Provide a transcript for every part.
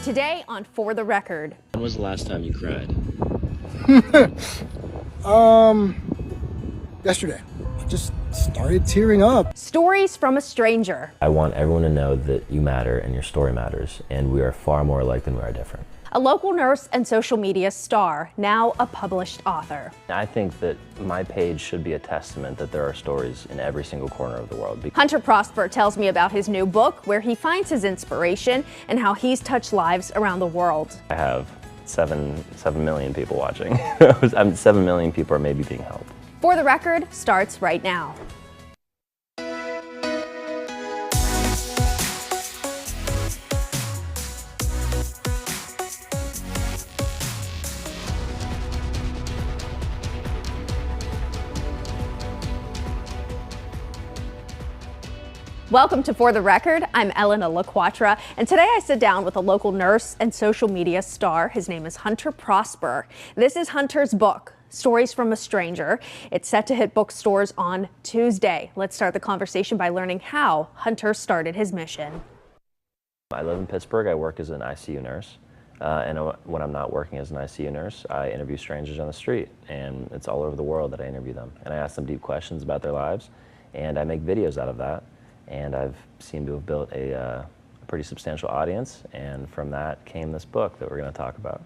Today on For the Record. When was the last time you cried? Yesterday. I just started tearing up. Stories from a stranger. I want everyone to know that you matter and your story matters, and we are far more alike than we are different. A local nurse and social media star, now a published author. I think that my page should be a testament that there are stories in every single corner of the world. Hunter Prosper tells me about his new book, where he finds his inspiration and how he's touched lives around the world. I have 7 million people watching. 7 million people are maybe being helped. For the Record starts right now. Welcome to For the Record. I'm Elena LaQuatra, and today I sit down with a local nurse and social media star. His name is Hunter Prosper. This is Hunter's book, Stories from a Stranger. It's set to hit bookstores on Tuesday. Let's start the conversation by learning how Hunter started his mission. I live in Pittsburgh. I work as an ICU nurse. And when I'm not working as an ICU nurse, I interview strangers on the street, and it's all over the world that I interview them. And I ask them deep questions about their lives, and I make videos out of that. And I've seemed to have built a pretty substantial audience, and from that came this book that we're going to talk about.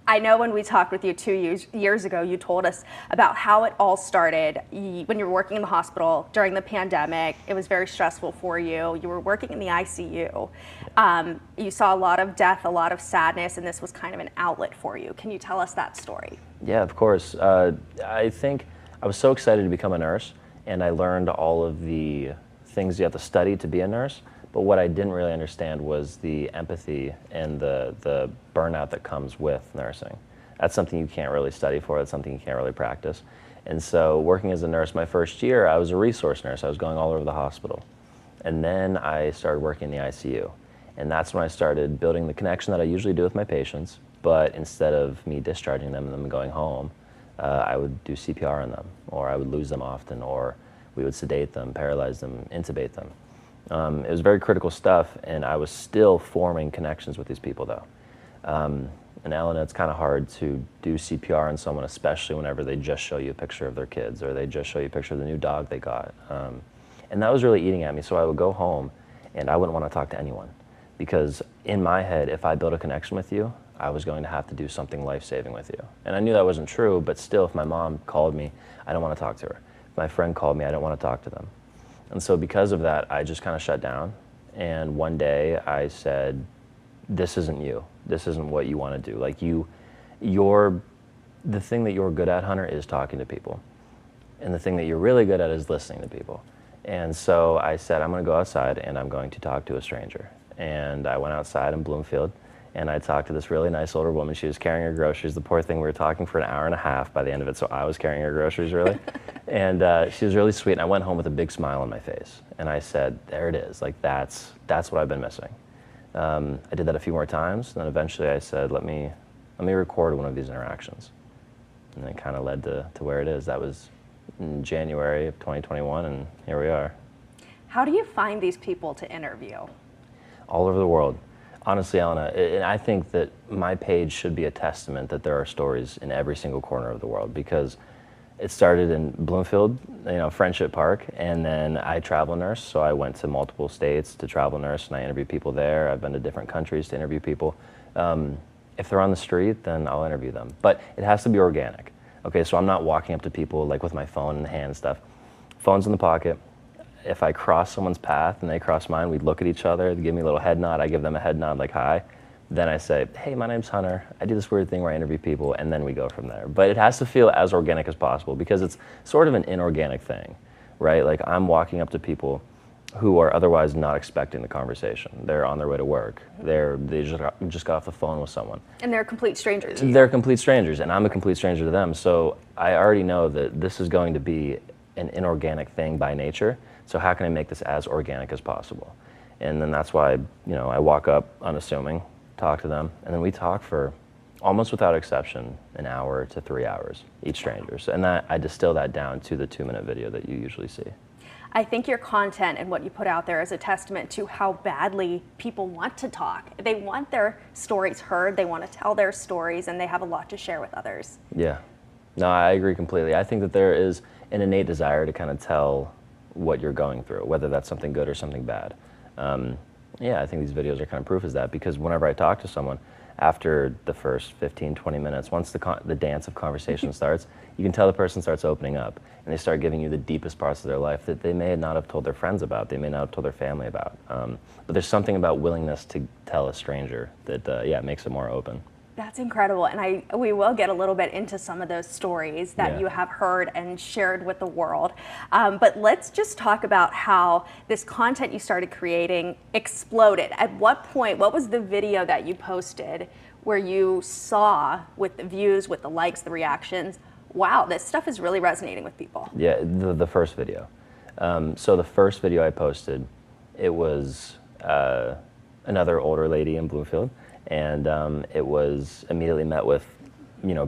I know when we talked with you 2 years ago, you told us about how it all started when you were working in the hospital during the pandemic. It was very stressful for you. You were working in the ICU. You saw a lot of death, a lot of sadness, and this was kind of an outlet for you. Can you tell us that story? Yeah, of course. I think I was so excited to become a nurse, and I learned all of the things you have to study to be a nurse, but what I didn't really understand was the empathy and the burnout that comes with nursing. That's something you can't really study for, that's something you can't really practice. And so working as a nurse my first year, I was a resource nurse. I was going all over the hospital. And then I started working in the ICU. And that's when I started building the connection that I usually do with my patients, but instead of me discharging them and them going home, I would do CPR on them, or I would lose them often, or we would sedate them, paralyze them, intubate them. It was very critical stuff, and I was still forming connections with these people, though. And Elena, it's kind of hard to do CPR on someone, especially whenever they just show you a picture of their kids, or they just show you a picture of the new dog they got. And that was really eating at me, so I would go home, and I wouldn't want to talk to anyone. Because in my head, if I built a connection with you, I was going to have to do something life-saving with you. And I knew that wasn't true, but still, if my mom called me, I don't want to talk to her. My friend called me, I didn't want to talk to them. And so because of that, I just kind of shut down. And one day I said, this isn't you. This isn't what you want to do. Like the thing that you're good at, Hunter, is talking to people. And the thing that you're really good at is listening to people. And so I said, I'm going to go outside and I'm going to talk to a stranger. And I went outside in Bloomfield, and I talked to this really nice older woman. She was carrying her groceries. The poor thing, we were talking for an hour and a half by the end of it, so I was carrying her groceries, really. And she was really sweet, and I went home with a big smile on my face. And I said, there it is, like that's what I've been missing. I did that a few more times, and then eventually I said, let me record one of these interactions. And it kind of led to where it is. That was in January of 2021, and here we are. How do you find these people to interview? All over the world. Honestly, Elena, and I think that my page should be a testament that there are stories in every single corner of the world, because it started in Bloomfield, Friendship Park, and then I travel nurse, so I went to multiple states to travel nurse, and I interview people there. I've been to different countries to interview people. If they're on the street, then I'll interview them, but it has to be organic. Okay, so I'm not walking up to people like with my phone in the hand and stuff. Phone's in the pocket. If I cross someone's path and they cross mine, we'd look at each other, they give me a little head nod, I give them a head nod like hi. Then I say, hey, my name's Hunter. I do this weird thing where I interview people, and then we go from there. But it has to feel as organic as possible, because it's sort of an inorganic thing, right? Like I'm walking up to people who are otherwise not expecting the conversation. They're on their way to work. They just got off the phone with someone. And they're a complete stranger to you. They're complete strangers, and I'm a complete stranger to them. So I already know that this is going to be an inorganic thing by nature. So how can I make this as organic as possible? And then that's why, I walk up unassuming, talk to them, and then we talk for almost without exception, an hour to 3 hours, each stranger. So, and I distill that down to the 2-minute video that you usually see. I think your content and what you put out there is a testament to how badly people want to talk. They want their stories heard, they want to tell their stories, and they have a lot to share with others. Yeah. No, I agree completely. I think that there is an innate desire to kind of tell what you're going through, whether that's something good or something bad. Yeah, I think these videos are kind of proof of that, because whenever I talk to someone, after the first 15, 20 minutes, once the dance of conversation starts, you can tell the person starts opening up, and they start giving you the deepest parts of their life that they may not have told their friends about, they may not have told their family about. But there's something about willingness to tell a stranger that, yeah, makes it more open. That's incredible, and we will get a little bit into some of those stories that you have heard and shared with the world. But let's just talk about how this content you started creating exploded. At what point, what was the video that you posted where you saw, with the views, with the likes, the reactions, wow, this stuff is really resonating with people? Yeah, the first video. So the first video I posted, it was another older lady in Bloomfield. And it was immediately met with,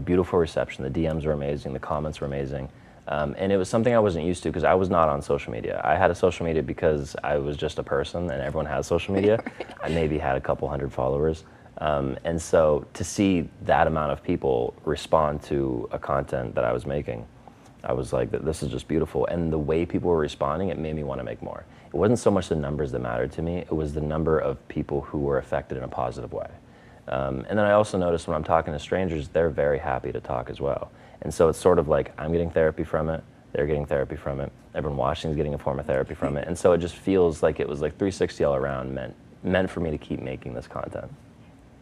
beautiful reception. The DMs were amazing, the comments were amazing. And it was something I wasn't used to, because I was not on social media. I had a social media because I was just a person, and everyone has social media. I maybe had a couple hundred followers. And so to see that amount of people respond to a content that I was making, I was like, this is just beautiful. And the way people were responding, it made me want to make more. It wasn't so much the numbers that mattered to me, it was the number of people who were affected in a positive way. And then I also noticed when I'm talking to strangers, they're very happy to talk as well. And so it's sort of like I'm getting therapy from it, they're getting therapy from it, everyone watching is getting a form of therapy from it. And so it just feels like it was like 360 all around, meant for me to keep making this content.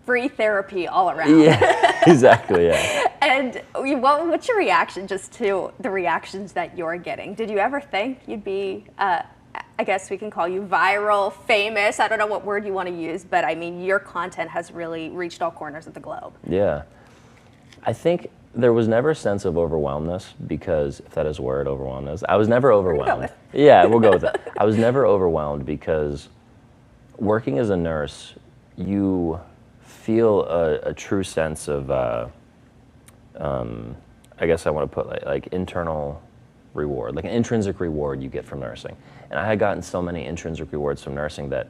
Free therapy all around. Yeah, exactly, yeah. And what's your reaction just to the reactions that you're getting? Did you ever think you'd be, I guess we can call you viral, famous, I don't know what word you want to use, but I mean, your content has really reached all corners of the globe. Yeah. I think there was never a sense of overwhelmness, because, if that is a word, overwhelmness, I was never overwhelmed. Yeah, we'll go with it. I was never overwhelmed, because working as a nurse, you feel a true sense of, I guess I want to put like internal reward, like an intrinsic reward you get from nursing. And I had gotten so many intrinsic rewards from nursing that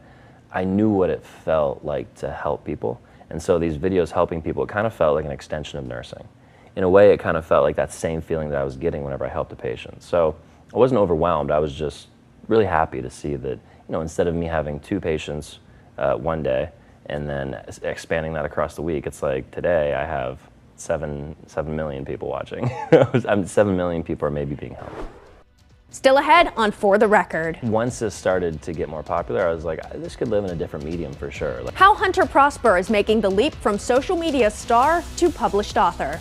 I knew what it felt like to help people. And so these videos helping people, it kind of felt like an extension of nursing. In a way, it kind of felt like that same feeling that I was getting whenever I helped a patient. So I wasn't overwhelmed, I was just really happy to see that, instead of me having 2 patients one day and then expanding that across the week, it's like today I have 7 million people watching. 7 million people are maybe being helped. Still ahead on For the Record. Once this started to get more popular, I was like, this could live in a different medium for sure. How Hunter Prosper is making the leap from social media star to published author.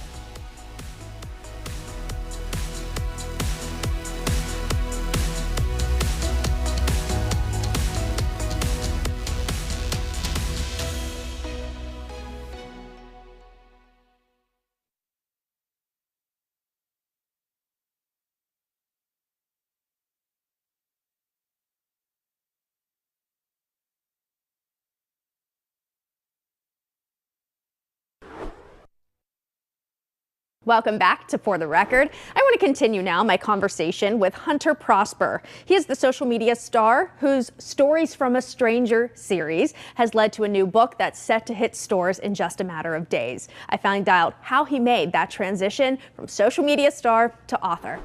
Welcome back to For the Record. I want to continue now my conversation with Hunter Prosper. He is the social media star whose Stories from a Stranger series has led to a new book that's set to hit stores in just a matter of days. I found out how he made that transition from social media star to author.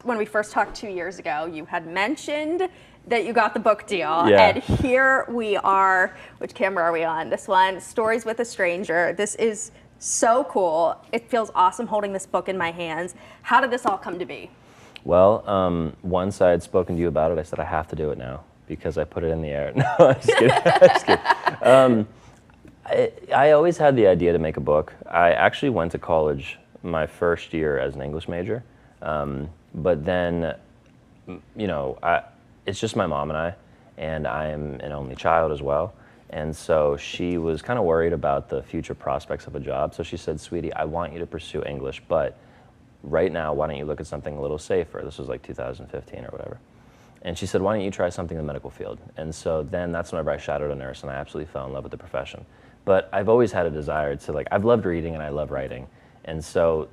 When we first talked 2 years ago, you had mentioned that you got the book deal, and here we are. Which camera are we on? This one, Stories with a Stranger. This is so cool. It feels awesome holding this book in my hands. How did this all come to be? Well, once I had spoken to you about it, I said I have to do it now because I put it in the air. No, I'm just kidding. I'm just kidding. I always had the idea to make a book. I actually went to college my first year as an English major, but then, it's just my mom and I am an only child as well. And so she was kind of worried about the future prospects of a job. So she said, sweetie, I want you to pursue English, but right now, why don't you look at something a little safer? This was like 2015 or whatever. And she said, why don't you try something in the medical field? And so then that's whenever I shadowed a nurse and I absolutely fell in love with the profession. But I've always had a desire to I've loved reading and I love writing. And so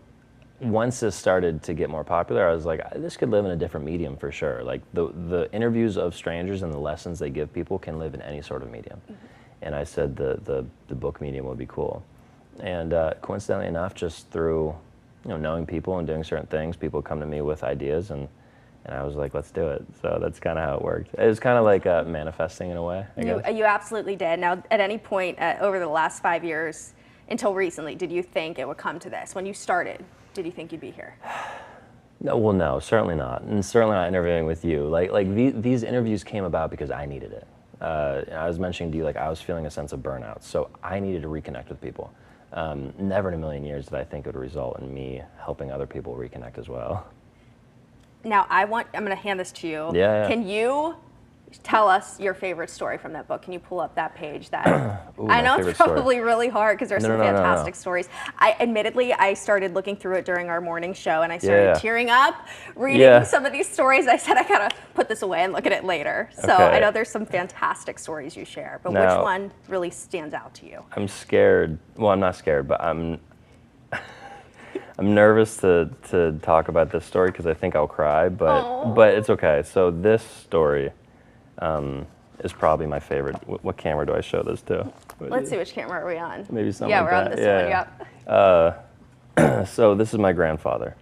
once this started to get more popular, I was like, this could live in a different medium for sure. Like the interviews of strangers and the lessons they give people can live in any sort of medium. And I said the book medium would be cool. And coincidentally enough, just through knowing people and doing certain things, people come to me with ideas, and I was like, let's do it. So that's kind of how it worked. It was kind of like manifesting in a way, I guess. You absolutely did. Now, at any point over the last 5 years until recently, did you think it would come to this? When you started, did you think you'd be here? No, well, no, certainly not. And certainly not interviewing with you. These interviews came about because I needed it. I was mentioning to you, I was feeling a sense of burnout. So I needed to reconnect with people. Never in a million years did I think it would result in me helping other people reconnect as well. Now, I'm going to hand this to you. Yeah. Can you tell us your favorite story from that book? Can you pull up that page? Ooh, I know it's probably really hard because there's some fantastic stories. Admittedly, I started looking through it during our morning show, and I started tearing up reading some of these stories. I said, I gotta put this away and look at it later. So I know there's some fantastic stories you share, but which one really stands out to you? I'm scared. Well, I'm not scared, but I'm nervous to talk about this story because I think I'll cry, but it's okay. So this story is probably my favorite. What camera do I show this to? Let's see, which camera are we on? Maybe something Yeah, like we're on that. this one, yep. So this is my grandfather,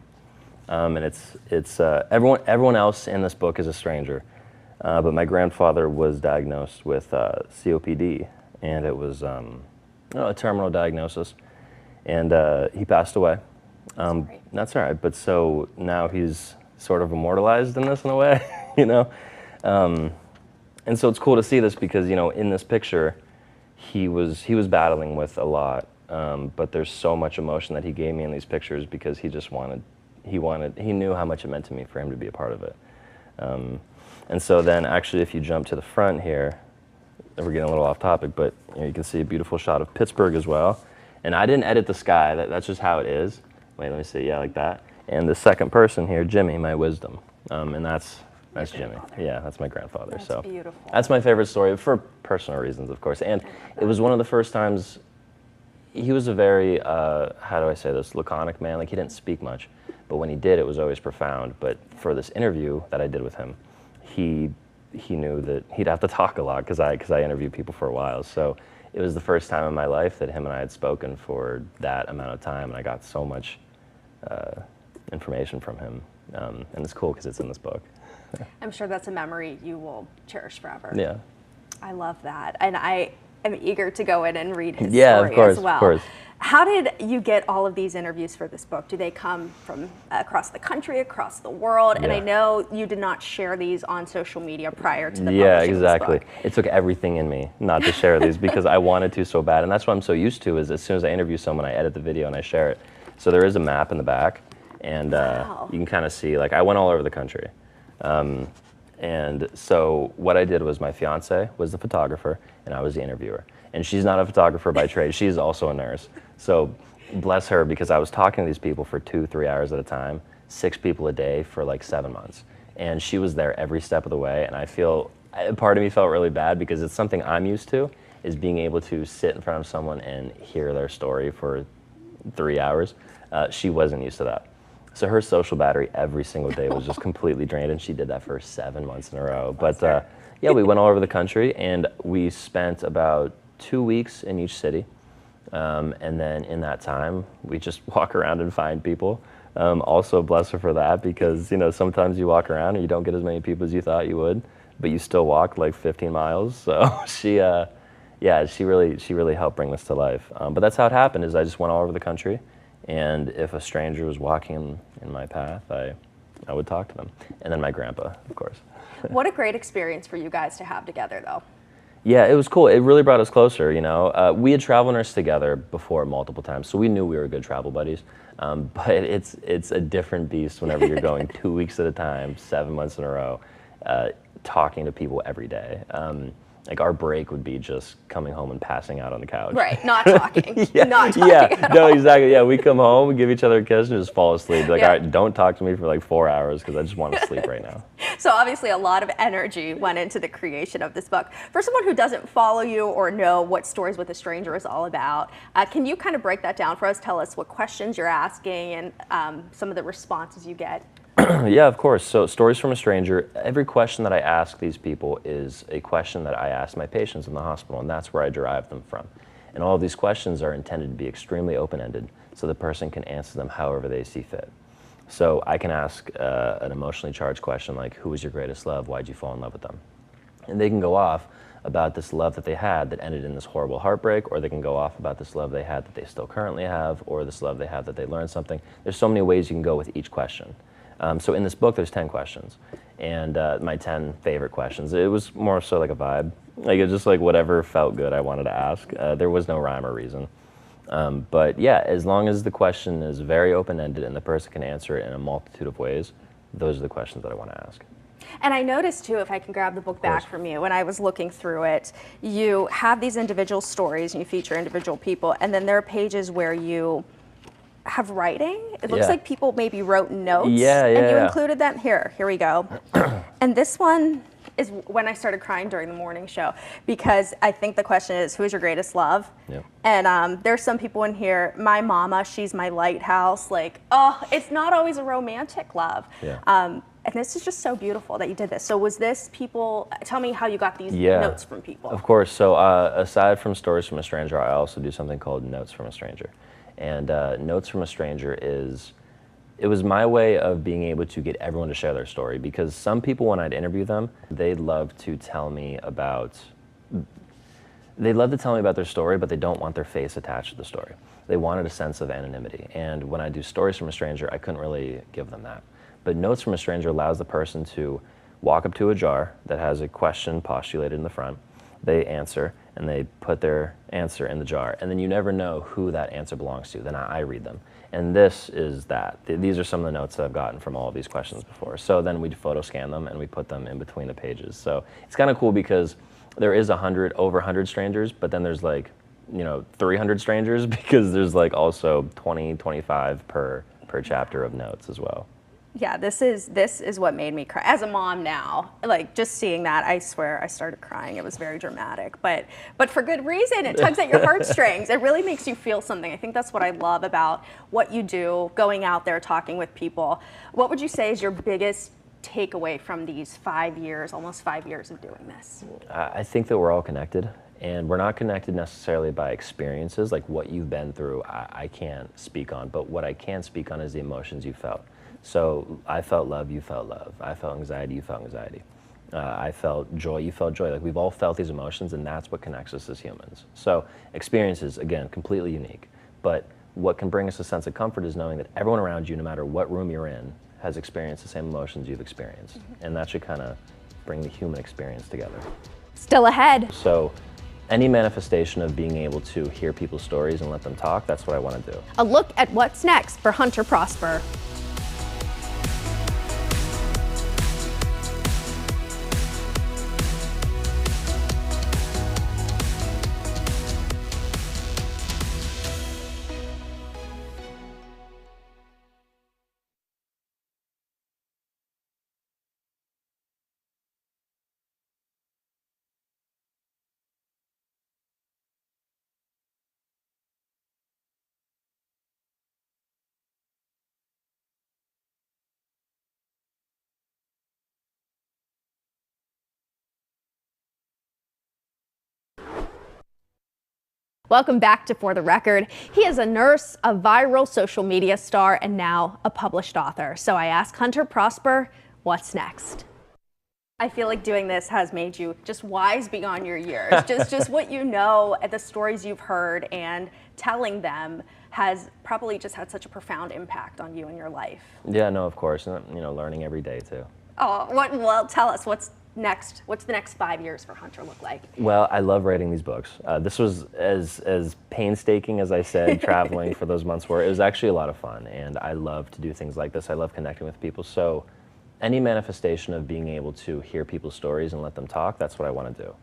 and it's everyone else in this book is a stranger, but my grandfather was diagnosed with COPD, and it was a terminal diagnosis, and he passed away. That's all right, but so now he's sort of immortalized in this in a way, and so it's cool to see this because in this picture, he was battling with a lot, but there's so much emotion that he gave me in these pictures because he knew how much it meant to me for him to be a part of it, and so then actually if you jump to the front here, we're getting a little off topic, but you can see a beautiful shot of Pittsburgh as well, and I didn't edit the sky. That's just how it is. Wait, let me see. Yeah, like that. And the second person here, Jimmy, my wisdom, and that's Jimmy. Yeah, that's my grandfather. That's so beautiful. That's my favorite story for personal reasons, of course. And it was one of the first times. He was a very how do I say this, laconic man. Like he didn't speak much, but when he did, it was always profound. But for this interview that I did with him, he knew that he'd have to talk a lot because I interviewed people for a while. So it was the first time in my life that him and I had spoken for that amount of time, and I got so much information from him, and it's cool because it's in this book. I'm sure that's a memory you will cherish forever. Yeah. I love that, and I am eager to go in and read his story as well. Of course. How did you get all of these interviews for this book? Do they come from across the country, across the world? And I know you did not share these on social media prior to the publishing exactly. of this book. It took everything in me not to share these because I wanted to so bad, and that's what I'm so used to is as soon as I interview someone, I edit the video and I share it. So there is a map in the back, and you can kind of see, I went all over the country. And so what I did was my fiance was the photographer, and I was the interviewer. And she's not a photographer by trade. She's also a nurse. So bless her, because I was talking to these people for 2-3 hours at a time, 6 people a day for 7 months. And she was there every step of the way, and part of me felt really bad because it's something I'm used to, is being able to sit in front of someone and hear their story for 3 hours. She wasn't used to that. So her social battery every single day was just completely drained, and she did that for 7 months in a row. But we went all over the country, and we spent about 2 weeks in each city. And then in that time, we just walk around and find people. Also bless her for that, because sometimes you walk around and you don't get as many people as you thought you would, but you still walk 15 miles. So she really helped bring this to life. But that's how it happened. Is I just went all over the country. And if a stranger was walking in my path, I would talk to them. And then my grandpa, of course. What a great experience for you guys to have together, though. Yeah, it was cool. It really brought us closer, We had travel nursed together before multiple times, so we knew we were good travel buddies. But it's a different beast whenever you're going 2 weeks at a time, 7 months in a row, talking to people every day. Our break would be just coming home and passing out on the couch. Right, not talking. Not talking at no, all. exactly. Yeah, we come home, we give each other a kiss, and just fall asleep. All right, don't talk to me for 4 hours because I just want to sleep right now. So obviously a lot of energy went into the creation of this book. For someone who doesn't follow you or know what Stories with a Stranger is all about, can you kind of break that down for us? Tell us what questions you're asking and some of the responses you get. Yeah, of course. So Stories from a Stranger, every question that I ask these people is a question that I ask my patients in the hospital, and that's where I derive them from. And all of these questions are intended to be extremely open-ended, so the person can answer them however they see fit. So I can ask an emotionally charged question like, who was your greatest love? Why'd you fall in love with them? And they can go off about this love that they had that ended in this horrible heartbreak, or they can go off about this love they had that they still currently have, or this love they have that they learned something. There's so many ways you can go with each question. So in this book, there's 10 questions, and my 10 favorite questions. It was more so like a vibe. Like, it was just like whatever felt good I wanted to ask. There was no rhyme or reason. But yeah, as long as the question is very open-ended and the person can answer it in a multitude of ways, those are the questions that I want to ask. And I noticed too, if I can grab the book back from you, when I was looking through it, you have these individual stories and you feature individual people, and then there are pages where you have writing. It looks like people maybe wrote notes, and you included them. Here we go. And this one is when I started crying during the morning show, because I think the question is, who is your greatest love? Yep. And there's some people in here, my mama, she's my lighthouse. Like, oh, it's not always a romantic love. Yeah. And this is just so beautiful that you did this. So was this people, tell me how you got these notes from people. Of course. So aside from Stories from a Stranger, I also do something called Notes from a Stranger. And Notes from a Stranger it was my way of being able to get everyone to share their story, because some people, when I'd interview them, they'd love to tell me about their story, but they don't want their face attached to the story. They wanted a sense of anonymity. And when I do Stories from a Stranger, I couldn't really give them that. But Notes from a Stranger allows the person to walk up to a jar that has a question postulated in the front. They answer, and they put their answer in the jar. And then you never know who that answer belongs to. Then I read them. And this is that. These are some of the notes that I've gotten from all of these questions before. So then we photo scan them and we put them in between the pages. So it's kind of cool because there is over 100 strangers, but then there's like, 300 strangers, because there's like also 20, 25 per chapter of notes as well. Yeah, this is what made me cry. As a mom now, like just seeing that, I swear I started crying. It was very dramatic, but for good reason. It tugs at your heartstrings. It really makes you feel something. I think that's what I love about what you do, going out there, talking with people. What would you say is your biggest takeaway from these 5 years, almost 5 years of doing this? I think that we're all connected. And we're not connected necessarily by experiences, like what you've been through, I can't speak on. But what I can speak on is the emotions you felt. So I felt love, you felt love. I felt anxiety, you felt anxiety. I felt joy, you felt joy. Like, we've all felt these emotions, and that's what connects us as humans. So experiences, again, completely unique. But what can bring us a sense of comfort is knowing that everyone around you, no matter what room you're in, has experienced the same emotions you've experienced. And that should kind of bring the human experience together. Still ahead. So any manifestation of being able to hear people's stories and let them talk, that's what I want to do. A look at what's next for Hunter Prosper. Welcome back to For the Record. He is a nurse, a viral social media star, and now a published author. So I ask Hunter Prosper, what's next? I feel like doing this has made you just wise beyond your years. just what you know, the stories you've heard, and telling them has probably just had such a profound impact on you and your life. Yeah, no, of course. And, learning every day too. Oh, well, tell us, what's next? What's the next 5 years for Hunter look like? Well, I love writing these books. This was as painstaking as I said, traveling for those months were. It was actually a lot of fun, and I love to do things like this. I love connecting with people. So any manifestation of being able to hear people's stories and let them talk, that's what I want to do.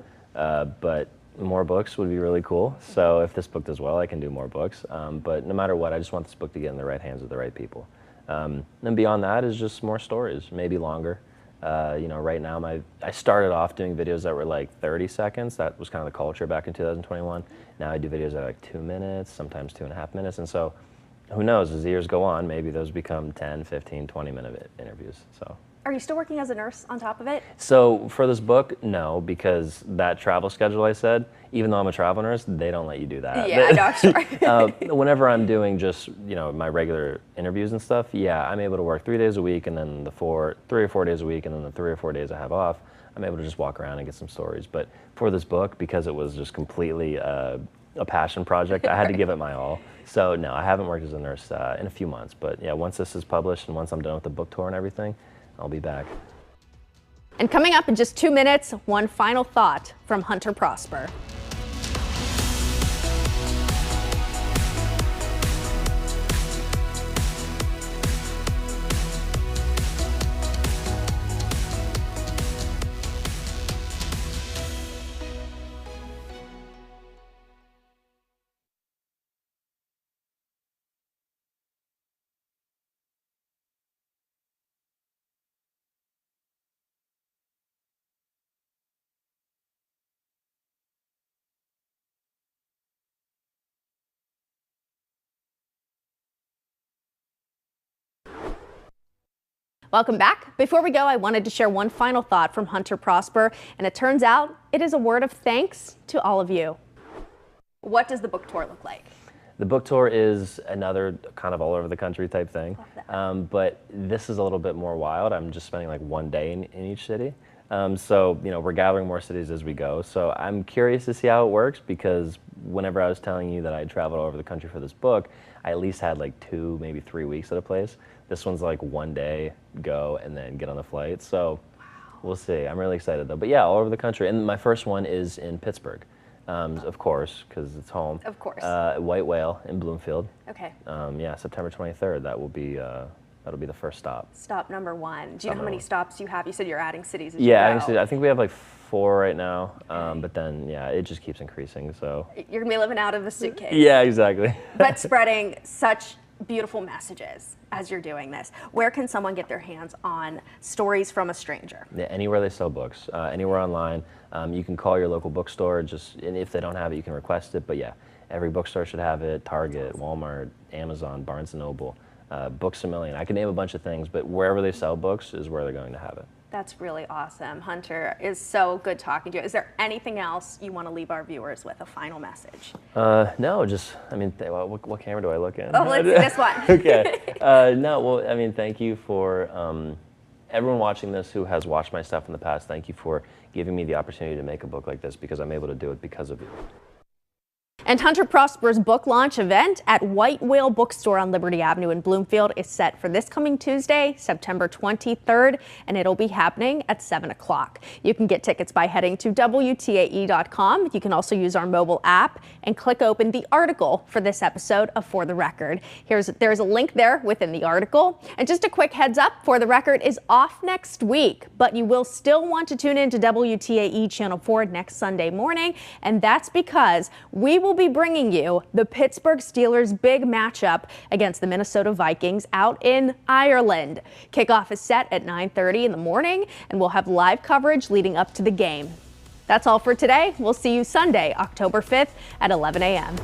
But more books would be really cool. So if this book does well, I can do more books. But no matter what, I just want this book to get in the right hands of the right people. And beyond that is just more stories, maybe longer. Right now I started off doing videos that were like 30 seconds. That was kind of the culture back in 2021. Now I do videos that are like 2 minutes, sometimes 2.5 minutes. And so who knows, as the years go on, maybe those become 10, 15, 20-minute interviews. So. Are you still working as a nurse on top of it? So for this book, no, because that travel schedule I said, even though I'm a travel nurse, they don't let you do that. Yeah, no, sure. Whenever I'm doing just, my regular interviews and stuff, yeah, I'm able to work 3 days a week, and then 3 or 4 days a week, and then the 3 or 4 days I have off, I'm able to just walk around and get some stories. But for this book, because it was just completely a passion project, I had to give it my all. So no, I haven't worked as a nurse in a few months. But yeah, once this is published and once I'm done with the book tour and everything, I'll be back. And coming up in just 2 minutes, one final thought from Hunter Prosper. Welcome back. Before we go, I wanted to share one final thought from Hunter Prosper, and it turns out it is a word of thanks to all of you. What does the book tour look like? The book tour is another kind of all over the country type thing, but this is a little bit more wild. I'm just spending like 1 day in each city. So we're gathering more cities as we go. So I'm curious to see how it works, because whenever I was telling you that I traveled all over the country for this book, I at least had like 2, maybe 3 weeks at a place. This one's like 1 day, go, and then get on the flight. So we'll see. I'm really excited though. But yeah, all over the country. And my first one is in Pittsburgh, of course, because it's home. Of course. White Whale in Bloomfield. Okay. Yeah, September 23rd. That'll be the first stop. Stop number 1. Do you know how many stops you have? You said you're adding cities as yeah, you go. I think we have like 4 right now, but then yeah, it just keeps increasing. So you're gonna be living out of the suitcase. Yeah, exactly. But spreading such beautiful messages as you're doing this. Where can someone get their hands on Stories from a Stranger? Yeah, anywhere they sell books, anywhere online. You can call your local bookstore, and if they don't have it, you can request it. But yeah, every bookstore should have it. Target, Walmart, Amazon, Barnes & Noble, Books A Million. I can name a bunch of things, but wherever they sell books is where they're going to have it. That's really awesome. Hunter, is so good talking to you. Is there anything else you want to leave our viewers with, a final message? No, what camera do I look in? Oh, let's see this one. Okay. No, well, thank you for everyone watching this who has watched my stuff in the past. Thank you for giving me the opportunity to make a book like this, because I'm able to do it because of you. And Hunter Prosper's book launch event at White Whale Bookstore on Liberty Avenue in Bloomfield is set for this coming Tuesday, September 23rd, and it'll be happening at 7 o'clock. You can get tickets by heading to WTAE.com. You can also use our mobile app and click open the article for this episode of For the Record. There's a link there within the article. And just a quick heads up, For the Record is off next week, but you will still want to tune in to WTAE Channel 4 next Sunday morning, and that's because we will be bringing you the Pittsburgh Steelers' big matchup against the Minnesota Vikings out in Ireland. Kickoff is set at 9:30 in the morning, and we'll have live coverage leading up to the game. That's all for today. We'll see you Sunday, October 5th at 11 a.m.